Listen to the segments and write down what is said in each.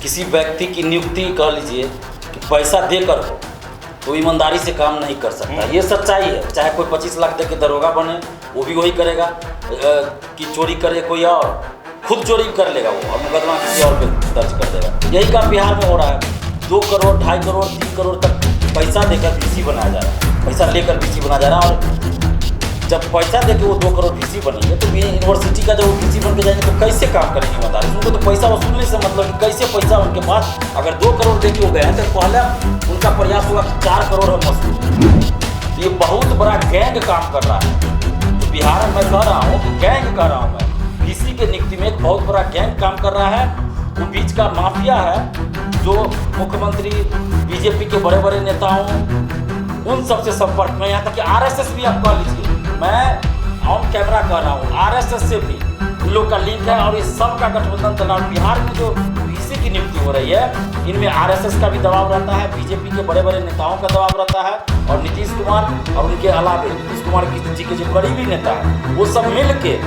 किसी व्यक्ति की नियुक्ति कह लीजिए कि पैसा देकर हो तो ईमानदारी से काम नहीं कर सकता। ये सच्चाई है। चाहे कोई 25 लाख दे के दरोगा बने, वो भी वही करेगा कि चोरी करे कोई और, खुद चोरी कर लेगा वो और मुकदमा किसी और पे दर्ज कर देगा। यही काम बिहार में हो रहा है। 2 करोड़ 2.5 करोड़ 3 करोड़ तक पैसा देकर वीसी बनाया जा रहा है, पैसा लेकर वीसी बनाया जा रहा है। और जब पैसा देके वो 2 करोड़ वीसी बनेंगे तो यूनिवर्सिटी का जब वो वीसी बन के जाएंगे तो कैसे काम करेंगे ईमानदारी? उनको तो पैसा वसूलने से मतलब कि कैसे पैसा उनके पास, अगर 2 करोड़ दे के वो गए हैं तो पहले उनका प्रयास हुआ कि 4 करोड़ हम वसूल। ये बहुत बड़ा गैंग काम कर रहा है। तो बिहार में मैं कह रहा हूँ कि गैंग कह रहा हूँ मैं, वीसी के नियुक्ति में एक बहुत बड़ा गैंग काम कर रहा है। वो बीच का माफिया है जो मुख्यमंत्री, बीजेपी के बड़े बड़े नेताओं, उन सबसे संपर्क में, यहाँ तक कि आरएसएस भी आप कह लीजिए, मैं ऑन कैमरा कह रहा हूँ, आरएसएस से भी उन लोग का लिंक है। और इस सब का गठबंधन चला। बिहार में जो वीसी की नियुक्ति हो रही है, इनमें आरएसएस का भी दबाव रहता है, बीजेपी के बड़े बड़े नेताओं का दबाव रहता है, और नीतीश कुमार और उनके अलावे नीतीश कुमार जी के जो करीबी नेता है वो सब मिल के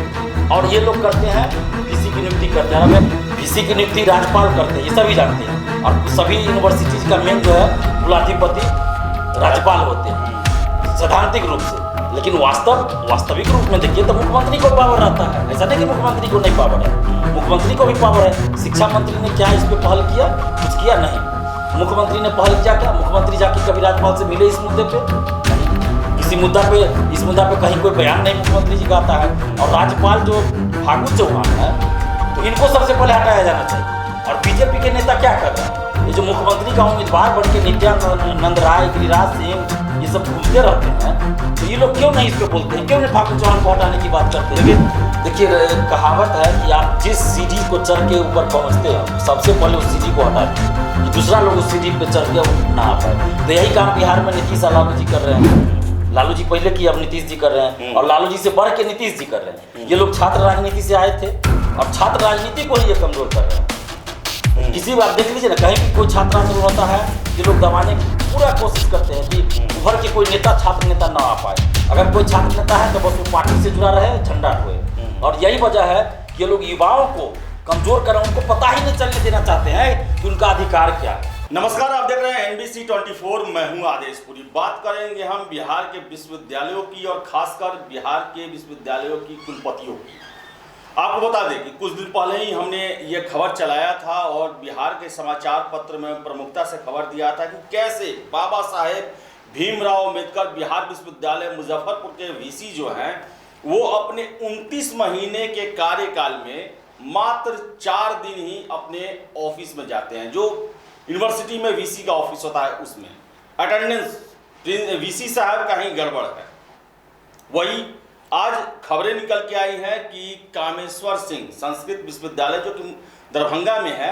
और ये लोग करते हैं, वीसी की नियुक्ति करते हैं। वीसी की नियुक्ति राज्यपाल करते हैं, ये सभी जानते हैं। और सभी यूनिवर्सिटीज का मेन जो है कुलाधिपति राज्यपाल होते हैं सैद्धांतिक रूप से। लेकिन वास्तविक रूप में देखिए तो मुख्यमंत्री को पावर रहता है। ऐसा नहीं कि मुख्यमंत्री को नहीं पावर है, मुख्यमंत्री को भी पावर है। शिक्षा मंत्री ने क्या इस पे पहल किया? कुछ किया नहीं। मुख्यमंत्री ने पहल किया क्या? मुख्यमंत्री जाके कभी राज्यपाल से मिले इस मुद्दे पे? इस मुद्दा पे कहीं कोई बयान नहीं मुख्यमंत्री जी का आता है। और राज्यपाल जो फागू चौहान है, तो इनको सबसे पहले हटाया जाना चाहिए। और बीजेपी के नेता क्या कर रहे हैं? ये जो मुख्यमंत्री का उम्मीदवार बन के नित्यानंद राय, गिरिराज सिंह, ये सब घूमते रहते हैं, तो ये लोग क्यों नहीं इस पे बोलते हैं? क्यों नहीं फागू चौहान को हटाने की बात करते हैं? देखिए कहावत है कि आप जिस सीढ़ी को चढ़ के ऊपर पहुंचते हैं सबसे पहले उस सीढ़ी को हटा दें कि दूसरा लोग उस सीढ़ी पे चढ़ के ना आ पाए। तो यही काम बिहार में नीतीश और लालू जी कर रहे हैं। लालू जी पहले की, अब नीतीश जी कर रहे हैं, और लालू जी से बढ़ के नीतीश जी कर रहे हैं। ये लोग छात्र राजनीति से आए थे और छात्र राजनीति को ही ये कमजोर कर रहे हैं। किसी बार देख लीजिए ना, कहीं भी कोई छात्र आंदोलन होता है, ये लोग दबाने की पूरा कोशिश करते हैं कि उभर के कोई नेता, छात्र नेता ना आ पाए। अगर कोई छात्र नेता है तो बस वो पार्टी से जुड़ा रहे, झंडा ढोए। और यही वजह है कि ये लोग युवाओं को कमजोर कर, उनको पता ही नहीं चलने देना चाहते हैं कि उनका अधिकार क्या है। नमस्कार, आप देख रहे हैं NBC 24। मैं हूं आदेश पुरी। बात करेंगे हम बिहार के विश्वविद्यालयों की और खासकर बिहार के विश्वविद्यालयों की कुलपतियों की। आपको बता दें कि कुछ दिन पहले ही हमने ये खबर चलाया था और बिहार के समाचार पत्र में प्रमुखता से खबर दिया था कि कैसे बाबा साहेब भीमराव अम्बेडकर बिहार विश्वविद्यालय मुजफ्फरपुर के वीसी जो हैं वो अपने 29 महीने के कार्यकाल में मात्र 4 दिन ही अपने ऑफिस में जाते हैं। जो यूनिवर्सिटी में वीसी का ऑफिस होता है उसमें अटेंडेंस वीसी साहब का ही गड़बड़ है। वही आज खबरें निकल के आई हैं कि कामेश्वर सिंह संस्कृत विश्वविद्यालय जो कि दरभंगा में है,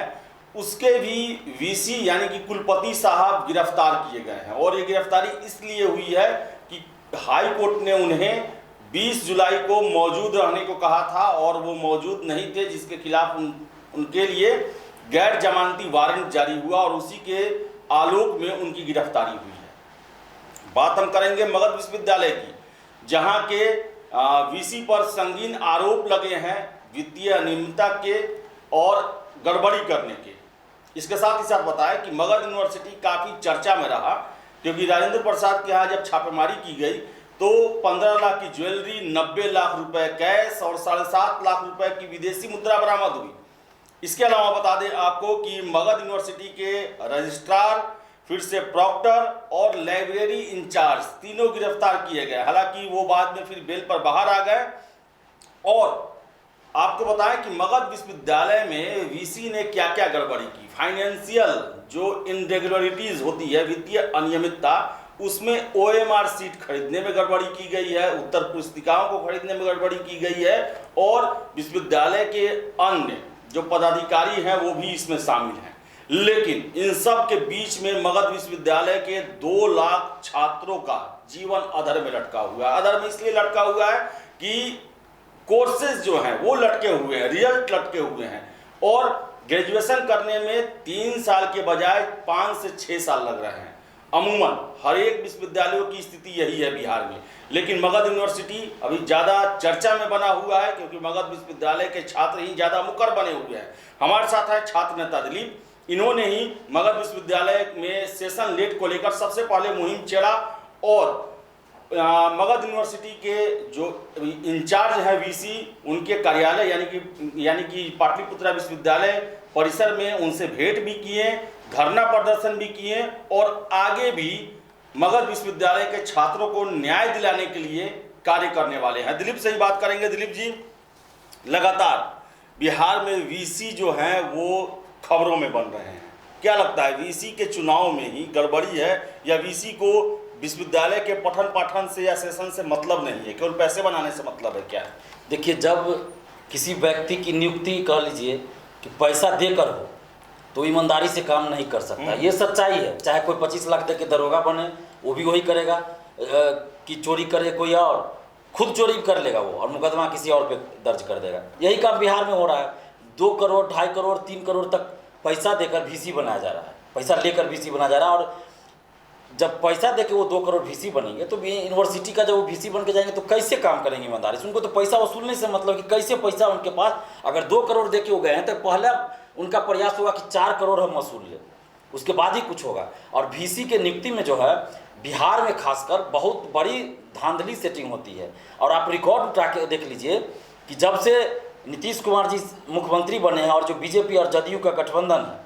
उसके भी वीसी यानी कि कुलपति साहब गिरफ्तार किए गए हैं। और ये गिरफ्तारी इसलिए हुई है कि हाई कोर्ट ने उन्हें 20 जुलाई को मौजूद रहने को कहा था और वो मौजूद नहीं थे, जिसके खिलाफ उनके लिए गैर जमानती वारंट जारी हुआ और उसी के आलोक में उनकी गिरफ्तारी हुई है। बात हम करेंगे मगध विश्वविद्यालय की, जहां के वीसी पर संगीन आरोप लगे हैं वित्तीय अनियमितता के और गड़बड़ी करने के। इसके साथ ही साथ बताया कि मगध यूनिवर्सिटी काफ़ी चर्चा में रहा, क्योंकि राजेंद्र प्रसाद के यहाँ जब छापेमारी की गई तो 15 लाख की ज्वेलरी, 90 लाख रुपए कैश और 7.5 लाख रुपए की विदेशी मुद्रा बरामद हुई। इसके अलावा बता दें आपको कि मगध यूनिवर्सिटी के रजिस्ट्रार, फिर से प्रॉक्टर और लाइब्रेरी इंचार्ज तीनों गिरफ्तार किए गए। हालांकि वो बाद में फिर बेल पर बाहर आ गए। और आपको बताएं कि मगध विश्वविद्यालय में वीसी ने क्या क्या गड़बड़ी की। फाइनेंशियल जो इनरेगुलरिटीज होती है, वित्तीय अनियमितता, उसमें OMR सीट खरीदने में गड़बड़ी की गई है, उत्तर पुस्तिकाओं को खरीदने में गड़बड़ी की गई है, और विश्वविद्यालय के अन्य जो पदाधिकारी हैं वो भी इसमें शामिल हैं। लेकिन इन सब के बीच में मगध विश्वविद्यालय के 2 लाख छात्रों का जीवन अधर में लटका हुआ है। अधर में इसलिए लटका हुआ है कि कोर्सेज जो हैं वो लटके हुए हैं, रिजल्ट लटके हुए हैं, और ग्रेजुएशन करने में 3 साल के बजाय 5 से 6 साल लग रहे हैं। अमूमन हर एक विश्वविद्यालयों की स्थिति यही है बिहार में। लेकिन मगध यूनिवर्सिटी अभी ज़्यादा चर्चा में बना हुआ है, क्योंकि मगध विश्वविद्यालय के छात्र ही ज़्यादा मुकर बने हुए हैं। हमारे साथ है छात्र नेता दिलीप। इन्होंने ही मगध विश्वविद्यालय में सेशन लेट को लेकर सबसे पहले मुहिम छेड़ा और मगध यूनिवर्सिटी के जो इंचार्ज है वीसी, उनके कार्यालय यानी कि पाटलिपुत्रा विश्वविद्यालय परिसर में उनसे भेंट भी किए, धरना प्रदर्शन भी किए और आगे भी मगध विश्वविद्यालय के छात्रों को न्याय दिलाने के लिए कार्य करने वाले हैं। दिलीप से ही बात करेंगे। दिलीप जी, लगातार बिहार में वीसी जो हैं वो खबरों में बन रहे हैं, क्या लगता है वीसी के चुनाव में ही गड़बड़ी है या वीसी को विश्वविद्यालय के पठन पाठन से या सेशन से मतलब नहीं है, केवल पैसे बनाने से मतलब है क्या? देखिए, जब किसी व्यक्ति की नियुक्ति कह लीजिए कि पैसा देकर हो तो ईमानदारी से काम नहीं कर सकता, ये सच्चाई है। चाहे कोई 25 लाख दे के दरोगा बने वो भी वही करेगा, कि चोरी करे कोई और, खुद चोरी कर लेगा वो और मुकदमा किसी और पे दर्ज कर देगा। यही काम बिहार में हो रहा है। 2 करोड़ 2.5 करोड़ 3 करोड़ तक पैसा देकर वीसी बनाया जा रहा है, पैसा लेकर वीसी बनाया जा रहा है। और जब पैसा देके वो 2 करोड़ वीसी बनेंगे तो यूनिवर्सिटी का जब वो वीसी बन के जाएंगे तो कैसे काम करेंगे ईमानदारी से? उनको तो पैसा वसूलने से मतलब कि कैसे पैसा उनके पास, अगर 2 करोड़ देके वो गए हैं तो पहले उनका प्रयास होगा कि 4 करोड़ हम वसूल लें, उसके बाद ही कुछ होगा। और वीसी के नियुक्ति में जो है बिहार में खासकर बहुत बड़ी धांधली सेटिंग होती है। और आप रिकॉर्ड उठा के देख लीजिए कि जब से नीतीश कुमार जी मुख्यमंत्री बने हैं और जो बीजेपी और जदयू का गठबंधन है,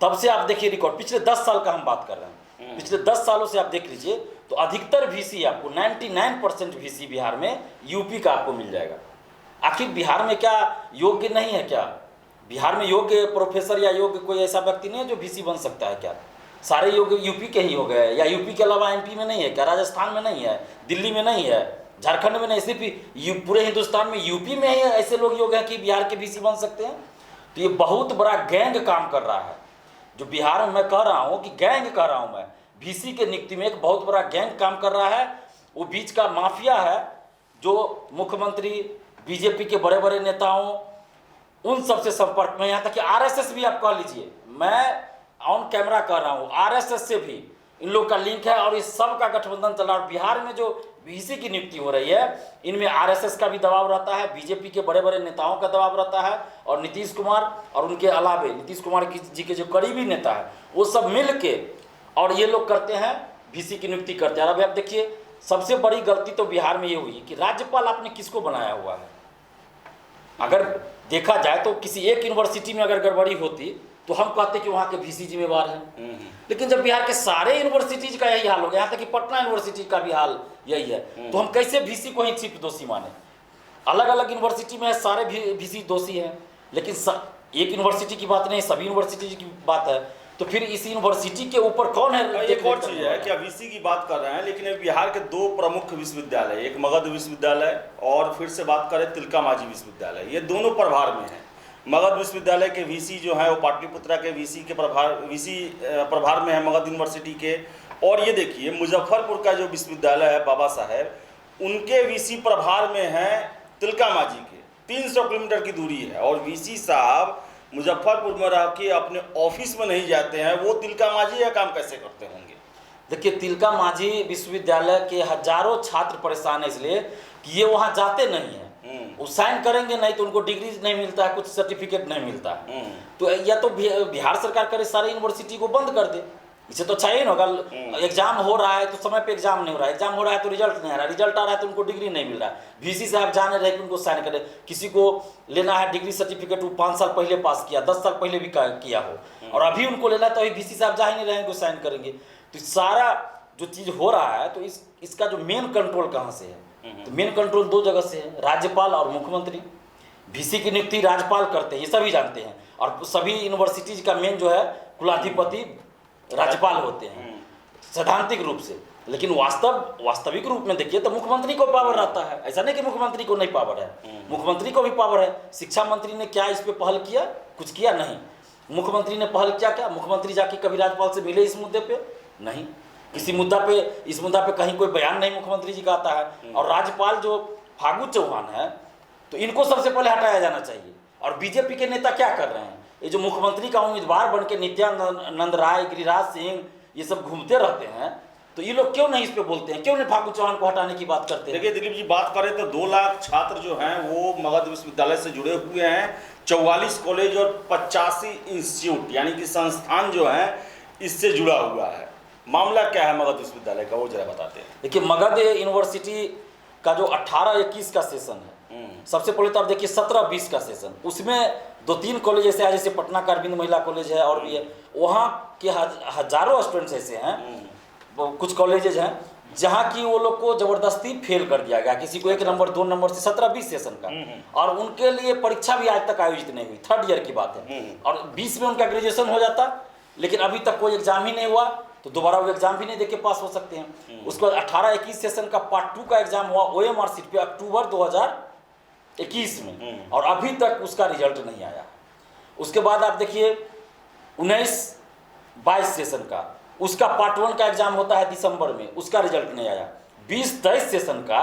तब से आप देखिए रिकॉर्ड, पिछले 10 साल का हम बात कर रहे हैं, पिछले 10 सालों से आप देख लीजिए तो अधिकतर वीसी आपको 99% वीसी बिहार में यूपी का आपको मिल जाएगा। आखिर बिहार में क्या योग्य नहीं है क्या? बिहार में योग्य प्रोफेसर या योग्य कोई ऐसा व्यक्ति नहीं है जो वीसी बन सकता है क्या? सारे योग्य यूपी के ही हो गए, या यूपी के अलावा एमपी में नहीं है क्या? राजस्थान में नहीं है, दिल्ली में नहीं है, झारखंड में नहीं, सिर्फ पूरे हिंदुस्तान में यूपी में ही ऐसे लोग योग्य हैं कि बिहार के वीसी बन सकते हैं। तो ये बहुत बड़ा गैंग काम कर रहा है जो बिहार में, मैं कह रहा हूँ कि गैंग कह रहा हूँ मैं, वीसी के नियुक्ति में एक बहुत बड़ा गैंग काम कर रहा है। वो बीच का माफिया है जो मुख्यमंत्री, बीजेपी के बड़े बड़े नेताओं, उन सबसे संपर्क में, यहाँ तक कि आरएसएस भी आप कह लीजिए, मैं ऑन कैमरा कह रहा हूँ, आरएसएस से भी इन लोग का लिंक है और इस सब का गठबंधन चल रहा है। बिहार में जो वीसी की नियुक्ति हो रही है इनमें आरएसएस का भी दबाव रहता है, बीजेपी के बड़े बड़े नेताओं का दबाव रहता है और नीतीश कुमार और उनके अलावे नीतीश कुमार जी के जो करीबी नेता है वो सब मिल के और ये लोग करते हैं, वीसी की नियुक्ति करते हैं। अभी आप देखिए, सबसे बड़ी गलती तो बिहार में ये हुई कि राज्यपाल आपने किसको बनाया हुआ है? अगर देखा जाए तो किसी एक यूनिवर्सिटी में अगर गड़बड़ी होती तो हम कहते कि वहाँ के वीसी जिम्मेवार हैं, लेकिन जब बिहार के सारे यूनिवर्सिटीज का यही हाल हो गया, यहाँ तक कि पटना यूनिवर्सिटी का भी हाल यही है, तो हम कैसे वीसी को ही सिर्फ दोषी माने? अलग अलग यूनिवर्सिटी में सारे वीसी दोषी हैं, लेकिन एक यूनिवर्सिटी की बात नहीं, सभी यूनिवर्सिटी की बात है, तो फिर इस यूनिवर्सिटी के ऊपर कौन है? एक और चीज है, क्या वीसी की बात कर रहे हैं, लेकिन बिहार के 2 प्रमुख विश्वविद्यालय, एक मगध विश्वविद्यालय और फिर से बात करें तिलका मांझी विश्वविद्यालय, ये दोनों प्रभार में है। मगध विश्वविद्यालय के वीसी जो है वो पाटलिपुत्रा के वीसी प्रभार में है, मगध यूनिवर्सिटी के। और ये देखिए मुजफ्फरपुर का जो विश्वविद्यालय है बाबा साहेब, उनके वीसी प्रभार में है तिलका मांझी के, 300 किलोमीटर की दूरी है। और वीसी साहब मुजफ्फरपुर में रह के अपने ऑफिस में नहीं जाते हैं, वो तिलका मांझी यह काम कैसे करते होंगे? देखिए, तिलका मांझी विश्वविद्यालय के हजारों छात्र परेशान है इसलिए कि ये वहाँ जाते नहीं हैं, वो साइन करेंगे नहीं तो उनको डिग्री नहीं मिलता है, कुछ सर्टिफिकेट नहीं मिलता है। तो या तो बिहार सरकार करे सारे यूनिवर्सिटी को बंद कर दे, इसे तो अच्छा ही ना होगा। एग्जाम हो रहा है तो समय पे एग्जाम नहीं हो रहा है, एग्जाम हो रहा है तो रिजल्ट नहीं आ रहा है, रिजल्ट आ रहा है तो उनको डिग्री नहीं मिल रहा है। वीसी साहब जाने रहे कि उनको साइन करे, किसी को लेना है डिग्री सर्टिफिकेट, वो 5 साल पहले पास किया, 10 साल पहले भी किया हो, और अभी उनको लेना है तो अभी वीसी साहब जा ही नहीं रहे हैं, साइन करेंगे। तो सारा जो चीज़ हो रहा है तो इसका जो मेन कंट्रोल कहाँ से है? तो मेन कंट्रोल 2 जगह से है, राज्यपाल और मुख्यमंत्री। वीसी की नियुक्ति राज्यपाल करते हैं, ये सभी जानते हैं, और सभी यूनिवर्सिटीज का मेन जो है कुलाधिपति राज्यपाल होते हैं सैद्धांतिक रूप से। लेकिन वास्तविक रूप में देखिए तो मुख्यमंत्री को पावर रहता है, ऐसा नहीं कि मुख्यमंत्री को नहीं पावर है, मुख्यमंत्री को भी पावर है। शिक्षा मंत्री ने क्या इस पे पहल किया? कुछ किया नहीं। मुख्यमंत्री ने पहल क्या? मुख्यमंत्री जाके कभी राज्यपाल से मिले इस मुद्दे पे? नहीं। इस मुद्दा पे कहीं कोई बयान नहीं मुख्यमंत्री जी का आता है। और राज्यपाल जो फागू चौहान है तो इनको सबसे पहले हटाया जाना चाहिए। और बीजेपी के नेता क्या कर रहे हैं? ये जो मुख्यमंत्री का उम्मीदवार बन के नित्यानंद राय, गिरिराज सिंह ये सब घूमते रहते हैं, तो ये लोग क्यों नहीं इस पे बोलते हैं? क्यों नहीं फागू चौहान को हटाने की बात करते हैं? देखिए दिलीप जी, बात करें तो 2 लाख छात्र जो हैं वो मगध विश्वविद्यालय से जुड़े हुए हैं, 44 कॉलेज और 85 इंस्टीट्यूट यानी कि संस्थान जो है इससे जुड़ा हुआ है। मामला क्या है मगध विश्वविद्यालय का, वो जरा बताते हैं। देखिए, मगध यूनिवर्सिटी का जो 18-21 का सेशन है, सबसे पहले तो आप देखिए 17-20 का सेशन, उसमें 2-3 कॉलेज ऐसे हैं, जैसे पटना का अरविंद महिला कॉलेज है और भी है, वहाँ के हजारों स्टूडेंट्स ऐसे हैं, कुछ कॉलेजेज हैं जहाँ की वो लोग को जबरदस्ती फेल कर दिया गया, किसी को 1 नंबर 2 नंबर से 17-20 सेशन का, और उनके लिए परीक्षा भी आज तक आयोजित नहीं हुई। 3rd ईयर की बात है, और 20 में उनका ग्रेजुएशन हो जाता, लेकिन अभी तक कोई एग्जाम ही नहीं हुआ, तो दोबारा वो एग्जाम भी नहीं देके पास हो सकते हैं। उसके बाद 18-21 सेशन का पार्ट 2 का एग्जाम हुआ OMR सीट पे अक्टूबर 2021 में, और अभी तक उसका रिजल्ट नहीं आया। उसके बाद आप देखिए 19-22 सेशन का, उसका पार्ट 1 का एग्जाम होता है दिसंबर में, उसका रिजल्ट नहीं आया। 20-23 सेशन का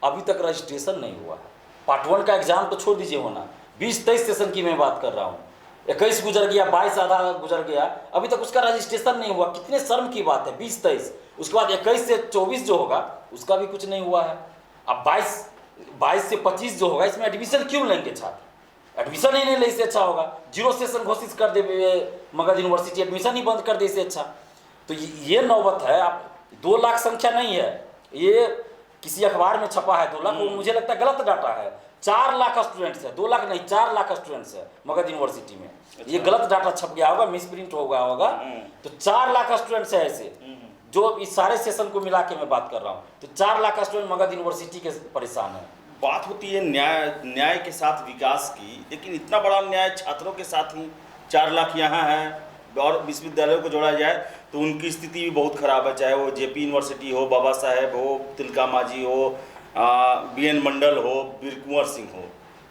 अभी तक रजिस्ट्रेशन नहीं हुआ है। पार्ट 1 का एग्जाम तो छोड़ दीजिए होना, 20-23 सेशन की मैं बात कर रहा हूँ। 21 गुजर गया, 22 आधा गुजर गया, अभी तक उसका रजिस्ट्रेशन नहीं हुआ। कितने शर्म की बात है, 20-23। उसके बाद 21 से 24 जो होगा उसका भी कुछ नहीं हुआ है। अब 22 से 25 जो होगा, इसमें एडमिशन क्यों लेंगे छात्र? एडमिशन ही नहीं ले, इससे अच्छा होगा 0 सेशन घोषित कर दे मगध यूनिवर्सिटी, एडमिशन ही बंद कर दे, इससे अच्छा। तो ये नौबत है। आप 2 लाख संख्या नहीं है, ये किसी अखबार में छपा है 2 लाख, वो मुझे लगता है गलत डाटा है। 4 लाख स्टूडेंट्स है, 2 लाख नहीं 4 लाख स्टूडेंट्स है मगध यूनिवर्सिटी में। ये गलत डाटा छप गया होगा, मिस प्रिंट हो गया होगा। तो 4 लाख स्टूडेंट्स है ऐसे, जो इस सारे सेशन को मिला के मैं बात कर रहा हूँ, तो 4 लाख स्टूडेंट मगध यूनिवर्सिटी के परेशान है। बात होती है न्याय के साथ विकास की, लेकिन इतना बड़ा न्याय छात्रों के साथ ही 4 लाख यहाँ है, और विश्वविद्यालयों को जोड़ा जाए तो उनकी स्थिति भी बहुत खराब है, चाहे वो JP यूनिवर्सिटी हो, बाबा साहेब हो, तिलका मांझी हो, BN मंडल हो, वीर कुंवर सिंह हो।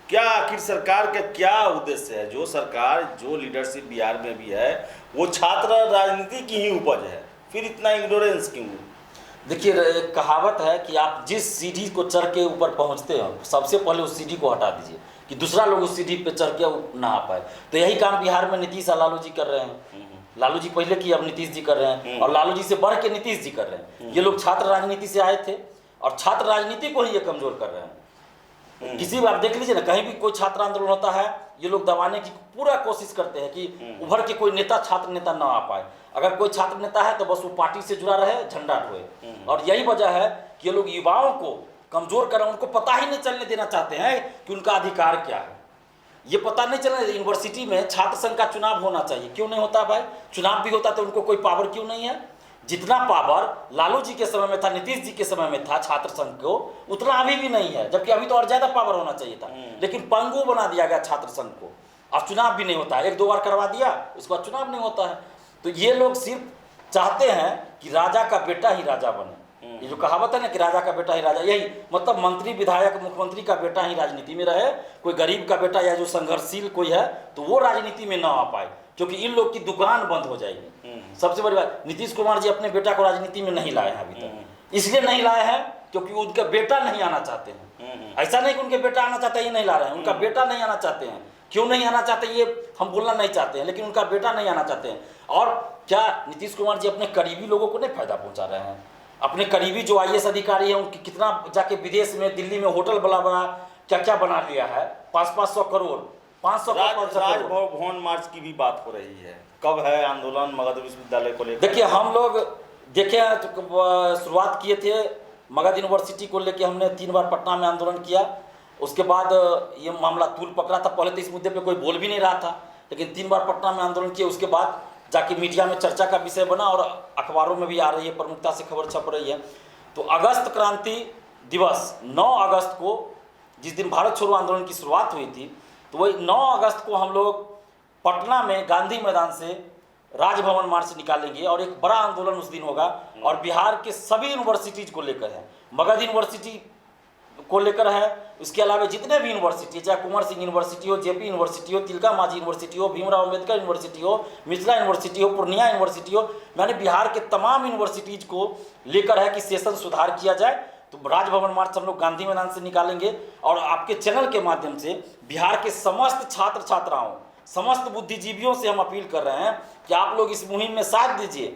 क्या आखिर सरकार का क्या उद्देश्य है? जो सरकार, जो लीडरशिप बिहार में भी है, वो छात्र राजनीति की ही उपज है, फिर इतना इग्नोरेंस क्यों? देखिए, एक कहावत है कि आप जिस सीढ़ी को चढ़ के ऊपर पहुंचते हो, सबसे पहले उस सीढ़ी को हटा दीजिए कि दूसरा लोग उस सीढ़ी पे चढ़ के ना आ पाए। तो यही काम बिहार में नीतीश और लालू जी कर रहे हैं। लालू जी पहले की, अब नीतीश जी कर रहे हैं, और लालू जी से बढ़ के नीतीश जी कर रहे हैं। ये लोग छात्र राजनीति से आए थे, और छात्र राजनीति को ही ये कमजोर कर रहे हैं। किसी भी आप देख लीजिए ना, कहीं भी कोई छात्र आंदोलन होता है, ये लोग दबाने की पूरा कोशिश करते हैं कि उभर के कोई नेता, छात्र नेता ना आ पाए। अगर कोई छात्र नेता है तो बस वो पार्टी से जुड़ा रहे, झंडा ढोए। और यही वजह है कि ये लोग युवाओं को कमजोर कर रहे हैं। उनको पता ही नहीं चलने देना चाहते हैं कि उनका अधिकार क्या है। ये पता नहीं चलने, यूनिवर्सिटी में छात्र संघ का चुनाव होना चाहिए, क्यों नहीं होता भाई? चुनाव भी होता तो उनको कोई पावर क्यों नहीं है? जितना पावर लालू जी के समय में था, नीतीश जी के समय में था छात्र संघ को, उतना अभी भी नहीं है, जबकि अभी तो और ज्यादा पावर होना चाहिए था। लेकिन पंगु बना दिया गया छात्र संघ को। अब चुनाव भी नहीं होता है, 1-2 बार करवा दिया, उसके बाद चुनाव नहीं होता है। तो ये लोग सिर्फ चाहते हैं कि राजा का बेटा ही राजा बने। ये जो कहावत है ना कि राजा का बेटा ही राजा, यही मतलब मंत्री, विधायक, मुख्यमंत्री का बेटा ही राजनीति में रहे। कोई गरीब का बेटा या जो संघर्षशील कोई है तो वो राजनीति में ना आ पाए, क्योंकि इन लोग की दुकान बंद हो जाएगी। सबसे बड़ी बात, नीतीश कुमार जी अपने बेटा को राजनीति में नहीं लाए हैं अभी तक। इसलिए नहीं लाए हैं क्योंकि उनका बेटा नहीं आना चाहते हैं। ऐसा नहीं कि उनके बेटा आना चाहते हैं, ये नहीं ला रहे हैं, उनका बेटा नहीं आना चाहते हैं। क्यों नहीं आना चाहते ये हम बोलना नहीं चाहते हैं, लेकिन उनका बेटा नहीं आना चाहते हैं। और क्या नीतीश कुमार जी अपने करीबी लोगों को नहीं फायदा पहुंचा रहे हैं? अपने करीबी जो IAS अधिकारी हैं उनकी कितना जाके विदेश में, दिल्ली में होटल बड़ा क्या क्या बना लिया है, 500 करोड़ 500 राजभवन मार्च की भी बात हो रही है। कब है आंदोलन मगध विश्वविद्यालय को लेकर? देखिए, हम लोग देखे तो शुरुआत किए थे मगध यूनिवर्सिटी को लेकर, हमने 3 बार पटना में आंदोलन किया। उसके बाद ये मामला तूल पकड़ा था। पहले तो इस मुद्दे पे कोई बोल भी नहीं रहा था, लेकिन 3 बार पटना में आंदोलन किया। उसके बाद जाके मीडिया में चर्चा का विषय बना और अखबारों में भी आ रही है, प्रमुखता से खबर छप रही है। तो अगस्त क्रांति दिवस 9 अगस्त को, जिस दिन भारत छोड़ो आंदोलन की शुरुआत हुई थी, तो वही 9 अगस्त को हम लोग पटना में गांधी मैदान से राजभवन मार्च निकालेंगे और एक बड़ा आंदोलन उस दिन होगा। और बिहार के सभी यूनिवर्सिटीज़ को लेकर है, मगध यूनिवर्सिटी को लेकर है, उसके अलावा जितने भी यूनिवर्सिटी, चाहे कुंवर सिंह यूनिवर्सिटी हो, JP यूनिवर्सिटी हो, तिलका मांझी यूनिवर्सिटी हो, भीमराव अम्बेडकर यूनिवर्सिटी हो, मिथिला यूनिवर्सिटी हो, पूर्णिया यूनिवर्सिटी हो, मैंने बिहार के तमाम यूनिवर्सिटीज़ को लेकर है कि सेशन सुधार किया जाए। तो राजभवन मार्च हम लोग गांधी मैदान से निकालेंगे और आपके चैनल के माध्यम से बिहार के समस्त छात्र छात्राओं, समस्त बुद्धिजीवियों से हम अपील कर रहे हैं कि आप लोग इस मुहिम में साथ दीजिए,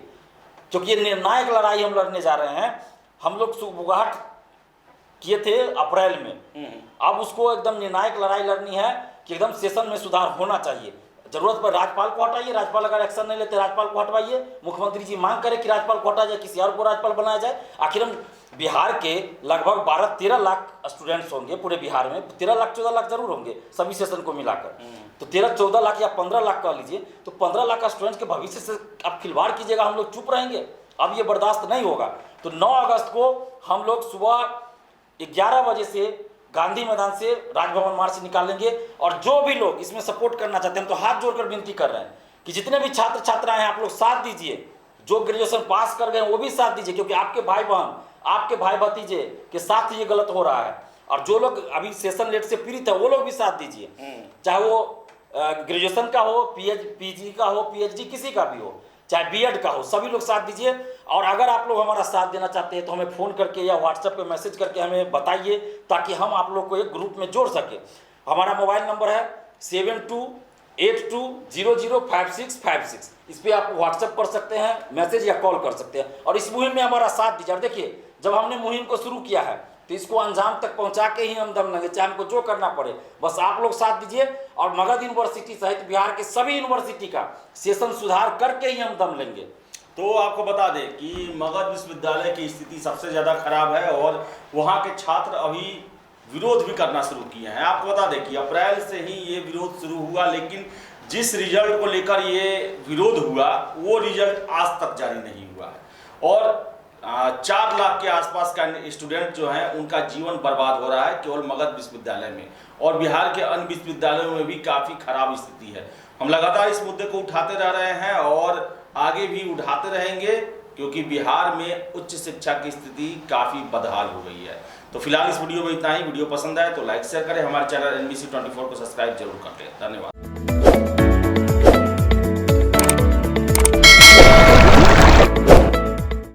क्योंकि ये निर्णायक लड़ाई हम लड़ने जा रहे हैं। हम लोग सुबुगाहट किए थे अप्रैल में, अब उसको एकदम निर्णायक लड़ाई लड़नी है कि एकदम सेशन में सुधार होना चाहिए। जरूरत पर राज्यपाल को हटाइए, राज्यपाल अगर एक्शन नहीं लेते राज्यपाल को हटवाइए, मुख्यमंत्री जी मांग करें कि राज्यपाल को हटाया जाए, किसी और को राज्यपाल बनाया जाए। आखिर हम बिहार के लगभग 12-13 लाख स्टूडेंट्स होंगे पूरे बिहार में, 13 लाख 14 लाख जरूर होंगे सभी सेशन को मिलाकर, तो 13-14 लाख या 15 लाख कह लीजिए, तो 15 लाख स्टूडेंट्स के भविष्य से आप खिलवाड़ कीजिएगा, हम लोग चुप रहेंगे? अब ये बर्दाश्त नहीं होगा। तो 9 अगस्त को हम लोग सुबह 11 बजे से गांधी मैदान से राजभवन मार्च निकालेंगे, और जो भी लोग इसमें सपोर्ट करना चाहते हैं, हम तो हाथ जोड़कर विनती कर रहे हैं कि जितने भी छात्र छात्राएं हैं आप लोग साथ दीजिए, जो ग्रेजुएशन पास कर गए वो भी साथ दीजिए, क्योंकि आपके भाई बहन, आपके भाई भतीजे के साथ ये गलत हो रहा है। और जो लोग अभी सेशन लेट से पीड़ित है वो लोग भी साथ दीजिए, चाहे वो ग्रेजुएशन का हो, पीजी का हो, पीएचडी किसी का भी हो, चाहे बीएड का हो, सभी लोग साथ दीजिए। और अगर आप लोग हमारा साथ देना चाहते हैं तो हमें फ़ोन करके या व्हाट्सएप पे मैसेज करके हमें बताइए, ताकि हम आप लोग को एक ग्रुप में जोड़ सके। हमारा मोबाइल नंबर है 7282005656। इस पर आप व्हाट्सएप कर सकते हैं, मैसेज या कॉल कर सकते हैं, और इस मुहिम में हमारा साथ दीजिए। और देखिए, जब हमने मुहिम को शुरू किया है तो इसको अंजाम तक पहुंचा के ही हम दम लेंगे, चाहे हमको जो करना पड़े, बस आप लोग साथ दीजिए। और मगध यूनिवर्सिटी सहित बिहार के सभी यूनिवर्सिटी का सेशन सुधार करके ही हम दम लेंगे। तो आपको बता दें कि मगध विश्वविद्यालय की स्थिति सबसे ज़्यादा खराब है, और वहाँ के छात्र अभी विरोध भी करना शुरू किए हैं। आपको बता दें कि अप्रैल से ही ये विरोध शुरू हुआ, लेकिन जिस रिजल्ट को लेकर ये विरोध हुआ वो रिजल्ट आज तक जारी नहीं हुआ है, और 4 लाख के आसपास का स्टूडेंट जो है उनका जीवन बर्बाद हो रहा है केवल मगध विश्वविद्यालय में, और बिहार के अन्य विश्वविद्यालयों में भी काफ़ी खराब स्थिति है। हम लगातार इस मुद्दे को उठाते रह रहे हैं और आगे भी उठाते रहेंगे, क्योंकि बिहार में उच्च शिक्षा की स्थिति काफ़ी बदहाल हो गई है। तो फिलहाल इस वीडियो में इतना ही। वीडियो पसंद आए तो लाइक शेयर करें, हमारे चैनल NBC 24 को सब्सक्राइब जरूर कर लें। धन्यवाद।